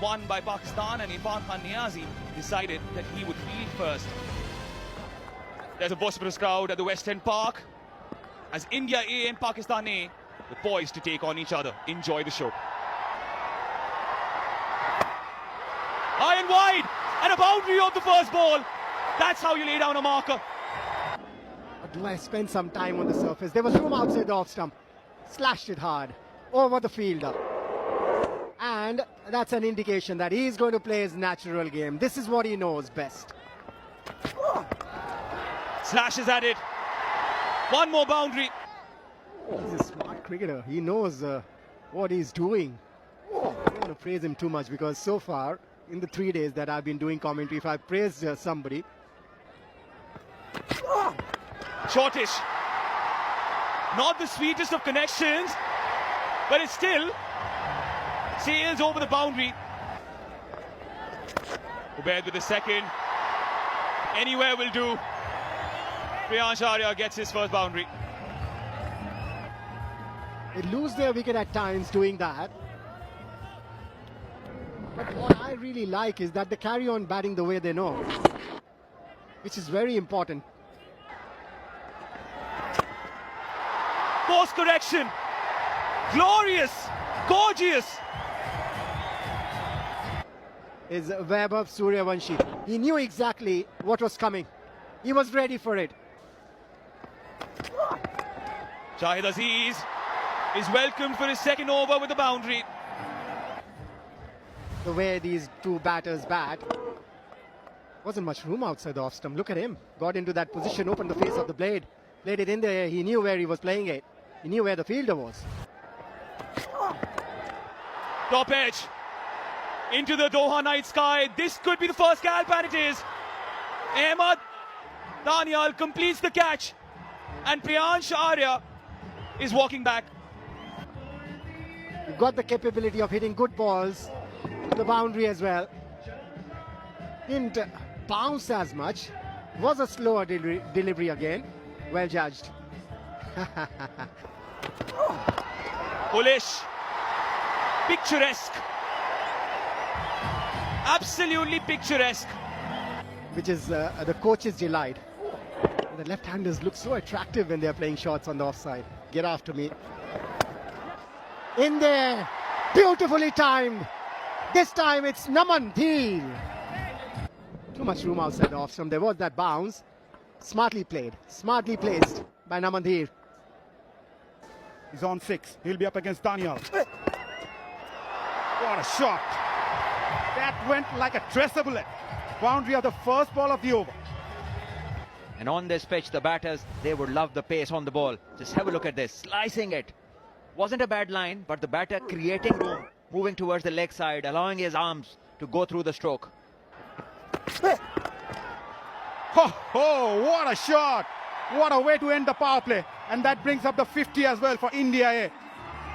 Won by Pakistan, and Irfan Khan Niazi decided that he would field first. There's a vociferous crowd at the West End Park as India A and Pakistan A were poised to take on each other. Enjoy the show. High and wide, and a boundary of the first ball. That's how you lay down a marker. Abdullah spent some time on the surface. There was room outside the off stump. Slashed it hard over the fielder. And that's an indication that he's going to play his natural game. This is what he knows best. Slashes at it. One more boundary. He's a smart cricketer. He knows what he's doing. I don't want to praise him too much because so far, in the 3 days that I've been doing commentary, if I praised somebody... Shortish. Not the sweetest of connections, but it still sails over the boundary. Ubaid with the second. Anywhere will do. Priyansh Arya gets his first boundary. They lose their wicket at times doing that. But what I really like is that they carry on batting the way they know, which is very important. Course correction. Glorious. Gorgeous. Is Vaibhav Suryavanshi. He knew exactly what was coming. He was ready for it. Shahid Aziz is welcomed for his second over with a boundary. The way these two batters bat, wasn't much room outside the off stump. Look at him. Got into that position, opened the face of the blade. Played it in the air. He knew where he was playing it. He knew where the fielder was. Top edge. Into the Doha night sky. This could be the first scalp, and it is. Ahmad Danial completes the catch. And Priyansh Arya is walking back. You've got the capability of hitting good balls to the boundary as well. Didn't bounce as much. Was a slower delivery again. Well judged. Bullish. Picturesque. Absolutely picturesque. Which is the coach's delight. The left-handers look so attractive when they're playing shots on the offside. Get after me. In there. Beautifully timed. This time it's Naman Dhir. Too much room outside the off stump. There was that bounce. Smartly played. Smartly placed by Naman Dhir. He's on 6. He'll be up against Daniel. What a shot. That went like a tracer bullet. Boundary of the first ball of the over. And on this pitch, the batters, they would love the pace on the ball. Just have a look at this. Slicing it. Wasn't a bad line, but the batter creating room, moving towards the leg side, allowing his arms to go through the stroke. Oh, what a shot. What a way to end the power play. And that brings up the 50 as well for India A.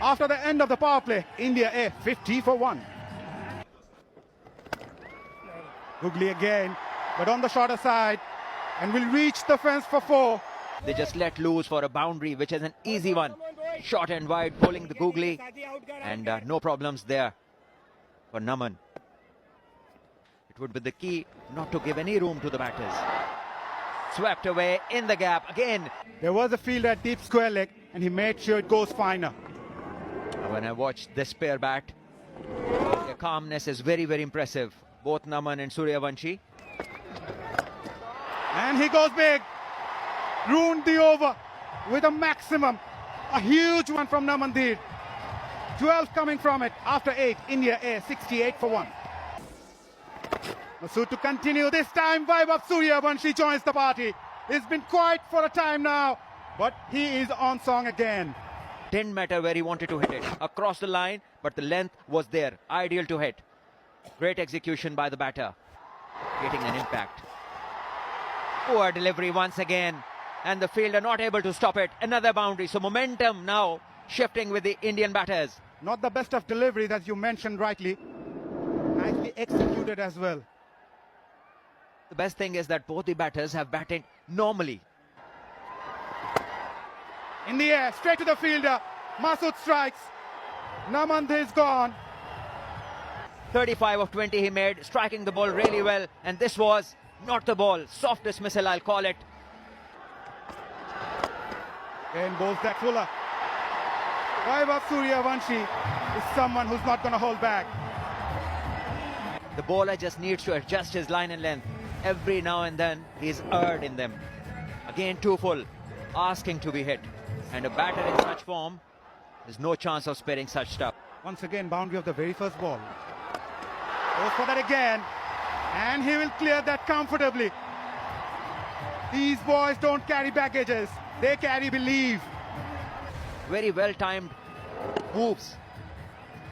After the end of the power play, India A 50 for 1. Googly again, but on the shorter side, and will reach the fence for 4. They just let loose for a boundary, which is an easy one. Short and wide, bowling the googly, and no problems there for Naman. It would be the key not to give any room to the batters. Swept away in the gap again. There was a fielder at deep square leg, and he made sure it goes finer. When I watched this pair bat, their calmness is very, very impressive. Both Naman and Suryavanshi. And he goes big. Ruined the over with a maximum. A huge one from Naman Dhir. 12 coming from it after 8. India A 68 for 1. Masood to continue. This time Vaibhav Suryavanshi joins the party. It's been quiet for a time now, but he is on song again. Didn't matter where he wanted to hit it. Across the line, but the length was there. Ideal to hit. Great execution by the batter. Getting an impact. Poor delivery once again. And the fielder not able to stop it. Another boundary. So momentum now shifting with the Indian batters. Not the best of deliveries, as you mentioned rightly. Nicely executed as well. The best thing is that both the batters have batted normally. In the air, straight to the fielder. Masood strikes. Naman Dhir is gone. 35 of 20 he made, striking the ball really well. And this was not the ball. Soft dismissal, I'll call it. And bowls that fuller. Vaibhav Suryavanshi is someone who's not going to hold back. The bowler just needs to adjust his line and length. Every now and then, he's erred in them. Again, too full, asking to be hit. And a batter in such form, there's no chance of sparing such stuff. Once again, boundary of the very first ball. Goes for that again. And he will clear that comfortably. These boys don't carry baggages. They carry belief. Very well-timed moves.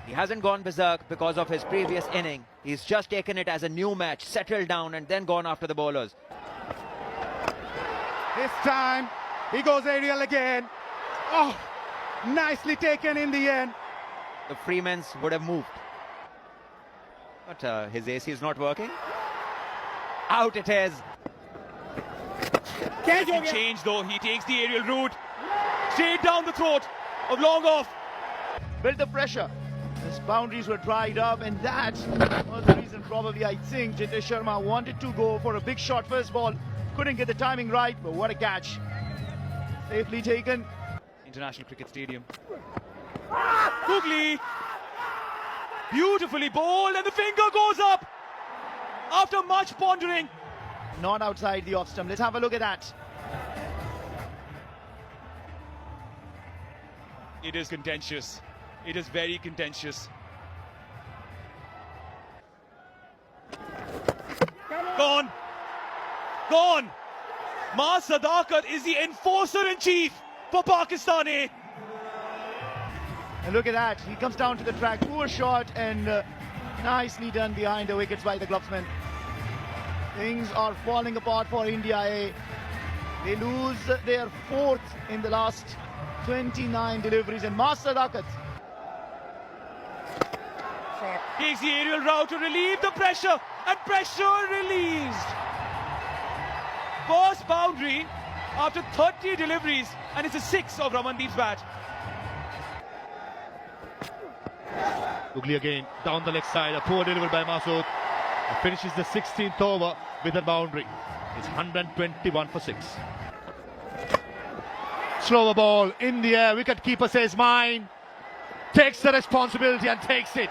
He hasn't gone berserk because of his previous inning. He's just taken it as a new match, settled down and then gone after the bowlers. This time, he goes aerial again. Oh, nicely taken in the end. The Freemans would have moved. But his AC is not working. Out it is. He changed though, he takes the aerial route. Straight down the throat of long off. Built the pressure. His boundaries were dried up, and that was the reason probably I think Jitesh Sharma wanted to go for a big shot first ball. Couldn't get the timing right, but what a catch. Safely taken. International Cricket Stadium. Googly. Beautifully bowled, and the finger goes up. After much pondering. Not outside the off stump. Let's have a look at that. It is contentious. It is very contentious. Gone. Gone. Ma Sadakat is the enforcer-in-chief for Pakistan. And look at that. He comes down to the track. Poor shot, and nicely done behind the wickets by the gloves,man. Things are falling apart for India. They lose their fourth in the last 29 deliveries, and Ma Sadakat takes the aerial route to relieve the pressure, and pressure released. First boundary after 30 deliveries, and it's a 6 of Ramandeep's bat. Googly again, down the leg side, a poor delivery by Masood. Finishes the 16th over with a boundary. It's 121 for 6. Slower ball in the air, wicket-keeper says mine. Takes the responsibility and takes it.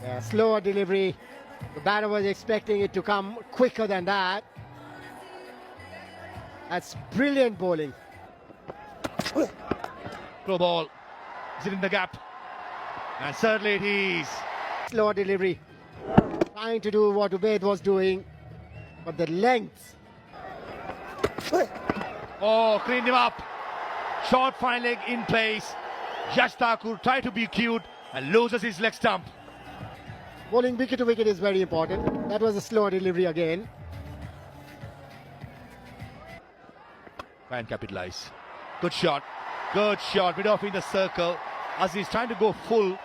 Yeah, slower delivery. The batter was expecting it to come quicker than that. That's brilliant bowling. Slow ball. Is it in the gap? And certainly it is. Slower delivery. Trying to do what Ubaid was doing, but the length. Oh, cleaned him up. Short fine leg in place. Yash Thakur tried to be cute and loses his leg stump. Bowling wicket to wicket is very important. That was a slower delivery again. Try and capitalize. Good shot. Good shot. Mid off in the circle. Aziz trying to go full.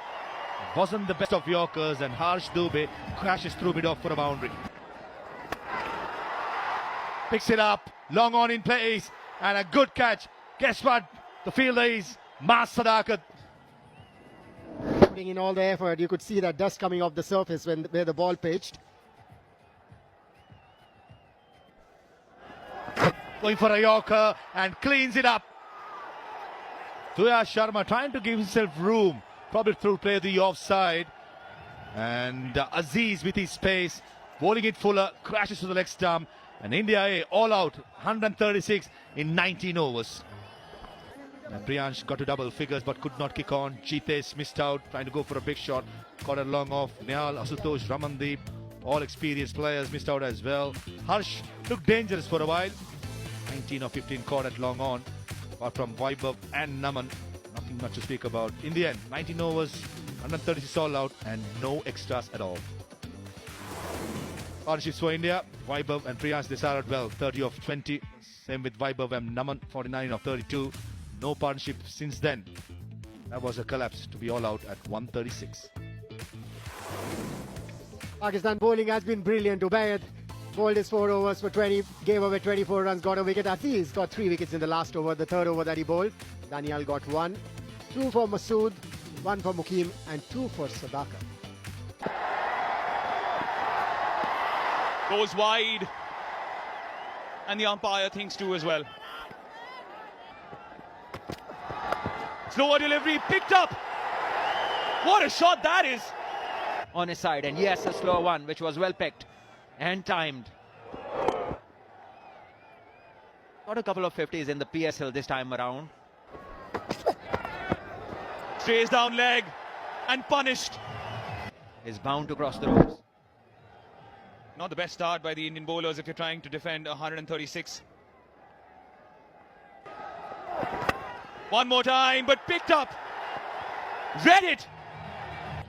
Wasn't the best of Yorkers, and Harsh Dubey crashes through mid off for a boundary. Picks it up. Long on in place. And a good catch. Guess what? The fielder is Ma Sadakat. Putting in all the effort, you could see that dust coming off the surface where the ball pitched. Going for a Yorker and cleans it up. Tuya Sharma trying to give himself room, probably through play the offside. And Aziz with his pace, bowling it fuller, crashes to the leg stump. And India A all out, 136 in 19 overs. And Priyansh got to double figures but could not kick on. Jitesh missed out, trying to go for a big shot. Caught it long off. Nehal, Asutosh, Ramandeep, all experienced players missed out as well. Harsh looked dangerous for a while. 19 of 15 caught at long on. Apart from Vaibhav and Naman, nothing much to speak about. In the end, 19 overs, 136 all out, and no extras at all. Partnerships for India, Vaibhav and Priyansh, they started well, 30 of 20. Same with Vaibhav and Naman, 49 of 32. No partnership since then. That was a collapse to be all out at 136. Pakistan bowling has been brilliant. Ubaid bowled his 4 overs for 20, gave away 24 runs, got a wicket. Aziz got 3 wickets in the last over, the third over that he bowled. Daniel got 1. 2 for Masood, 1 for Mukim and 2 for Sadaka. Goes wide. And the umpire thinks too as well. Slower delivery, picked up. What a shot that is. On his side, and yes, a slow one, which was well picked and timed. Got a couple of 50s in the PSL this time around. Strays down leg and punished. Is bound to cross the ropes. Not the best start by the Indian bowlers if you're trying to defend 136. One more time, but picked up. Read it.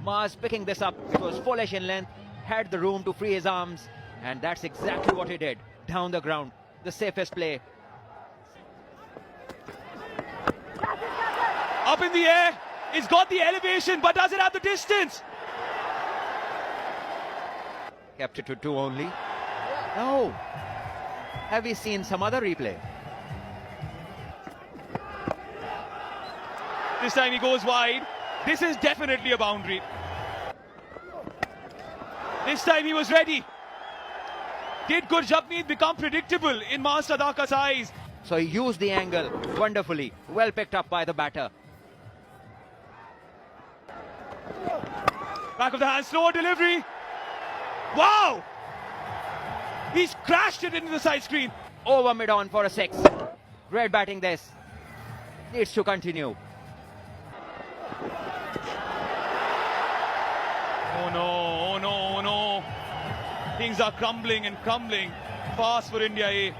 Mars picking this up. It was foolish in length, had the room to free his arms, and that's exactly what he did. Down the ground, the safest play. Up in the air. It's got the elevation, but does it have the distance? Kept it to 2 only. Oh, have we seen some other replay? This time he goes wide. This is definitely a boundary. This time he was ready. Did Gurjapneet become predictable in Mas Sadaka's eyes? So he used the angle wonderfully. Well picked up by the batter. Back of the hand, slower delivery. Wow! He's crashed it into the side screen. Over mid-on for a 6. Great batting this. Needs to continue. Oh no, oh no, oh no. Things are crumbling and crumbling fast for India A.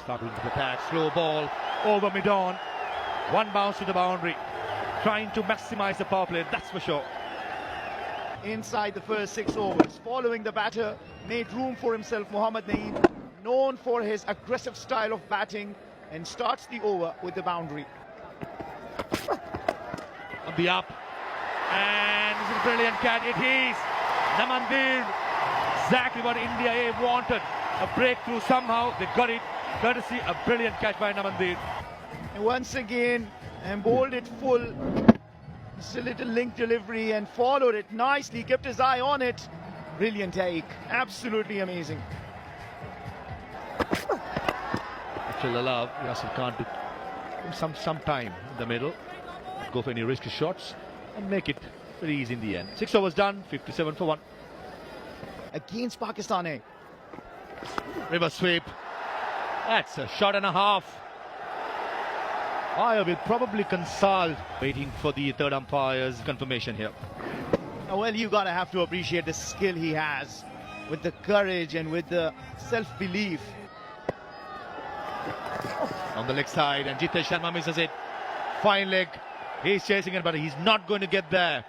Starting to attack, slow ball, over mid-on. 1 bounce to the boundary. Trying to maximize the power play, that's for sure. Inside the first 6 overs, following the batter, made room for himself. Mohammad Naeem, known for his aggressive style of batting, and starts the over with the boundary. On the up. And this is a brilliant catch. It is Namandir. Exactly what India A wanted. A breakthrough somehow. They got it. Courtesy a brilliant catch by Namandir. And once again, and bowled it full. Just a little link delivery and followed it nicely. Kept his eye on it. Brilliant take. Absolutely amazing. Actually allowed Yasir Khan to some time in the middle. Go for any risky shots and make it very easy in the end. 6 overs done, 57 for 1. Against Pakistan A. River sweep. That's a shot and a half. I will probably consult, waiting for the third umpire's confirmation here. Well, you gotta have to appreciate the skill he has, with the courage and with the self-belief. On the leg side, and Jitesh Sharma misses it. Fine leg. He's chasing it, but he's not going to get there.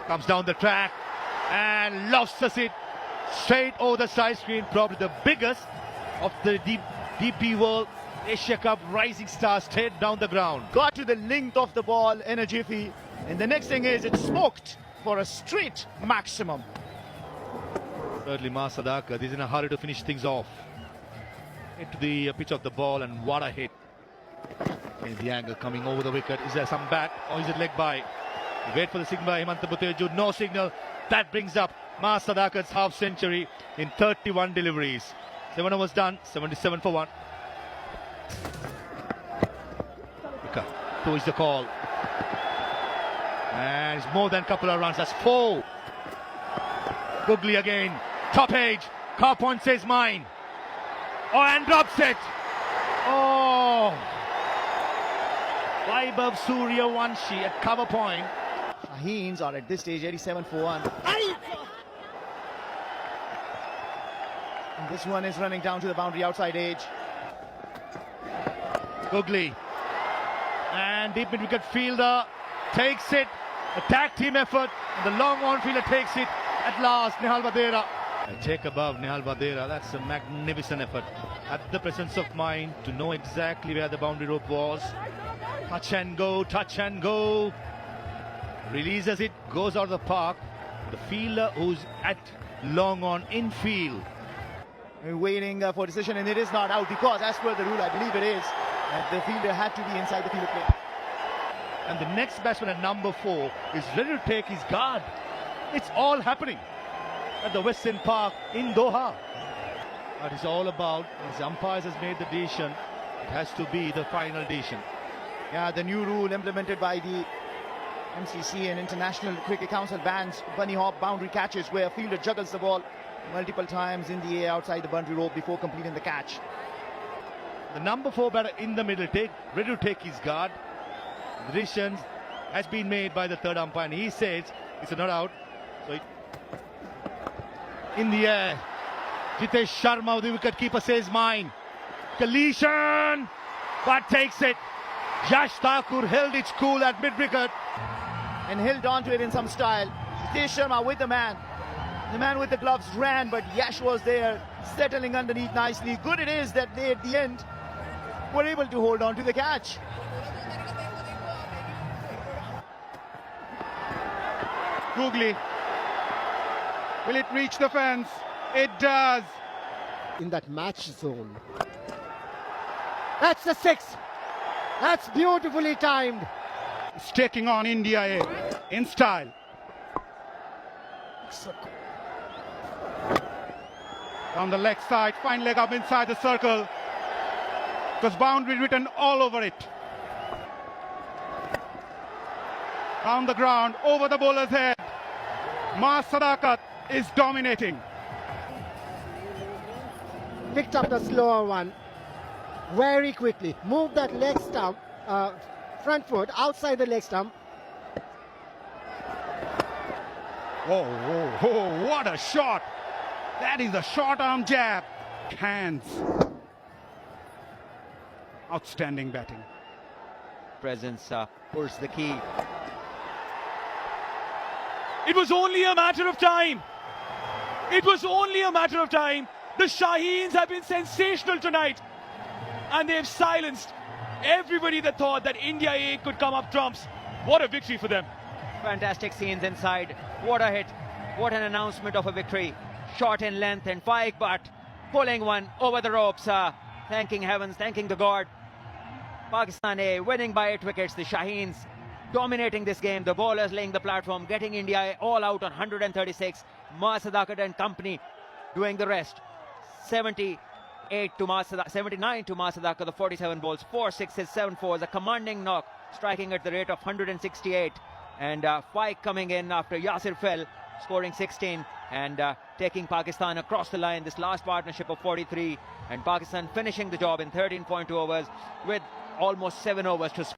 Comes down the track and lobsters it straight over the side screen. Probably the biggest of the DP World Asia Cup rising star, straight down the ground. Got to the length of the ball in a jiffy. And the next thing is it's smoked for a straight maximum. Thirdly, Mas Sadaka is in a hurry to finish things off. Into the pitch of the ball, and what a hit. And the angle coming over the wicket. Is there some bat or is it leg by? Wait for the signal by Hemanta Buteju. No signal. That brings up Mas Sadaka's half century in 31 deliveries. 7 overs done, 77 for 1. Two is the call. And it's more than a couple of runs. That's 4. Googly again. Top edge. Car point says mine. Oh, and drops it. Oh. Vaibhav Suryavanshi at cover point. Shaheens are at this stage 87 for 1. And this one is running down to the boundary outside edge. Googly. And deep mid wicket fielder takes it. Attack team effort. And the long on fielder takes it at last. Nehal Vadera. A check above Nehal Vadera. That's a magnificent effort. Had the presence of mind to know exactly where the boundary rope was. Touch and go, touch and go. Releases it, goes out of the park. The fielder who's at long on infield. Waiting for decision, and it is not out because, as per the rule, I believe it is, the fielder had to be inside the field of play. and the next batsman at number 4 is ready to take his guard. It's all happening at the Western Park in Doha. That is all about, as umpires has made the decision, it has to be the final decision. Yeah, the new rule implemented by the MCC and International Cricket Council bans bunny hop boundary catches where a fielder juggles the ball multiple times in the air outside the boundary rope before completing the catch. The number 4 batter in the middle, ready to take his guard. The decision has been made by the third umpire, and he says it's a not out. So in the air, Jitesh Sharma, the wicketkeeper, says mine. Collision, but takes it. Yash Thakur held its cool at mid-wicket and held on to it in some style. Jitesh Sharma with the man. The man with the gloves ran, but Yash was there, settling underneath nicely. Good it is that they, at the end, were able to hold on to the catch. Googly. Will it reach the fence? It does. In that match zone. That's the 6. That's beautifully timed. It's taking on India A in style. On the leg side, fine leg up inside the circle. Because boundary written all over it. On the ground, over the bowler's head. Mas Sadakat is dominating. Picked up the slower one very quickly. Moved that leg stump, front foot outside the leg stump. Oh, what a shot. That is a short arm jab. Hands. Outstanding batting. Presence pulls the key. It was only a matter of time. It was only a matter of time. The Shaheens have been sensational tonight. And they've silenced everybody that thought that India A could come up trumps. What a victory for them. Fantastic scenes inside. What a hit. What an announcement of a victory. Short in length and Faik Butt pulling one over the ropes. Thanking heavens, thanking the God. Pakistan A winning by 8 wickets. The Shaheens dominating this game. The bowlers laying the platform, getting India all out on 136. Mas Sadakat and company doing the rest. 79 to Mas Sadakat, the 47 balls, 4 sixes, 7 fours, a commanding knock, striking at the rate of 168. And Faik coming in after Yasir fell, scoring 16 and taking Pakistan across the line. This last partnership of 43, and Pakistan finishing the job in 13.2 overs with almost 7 overs to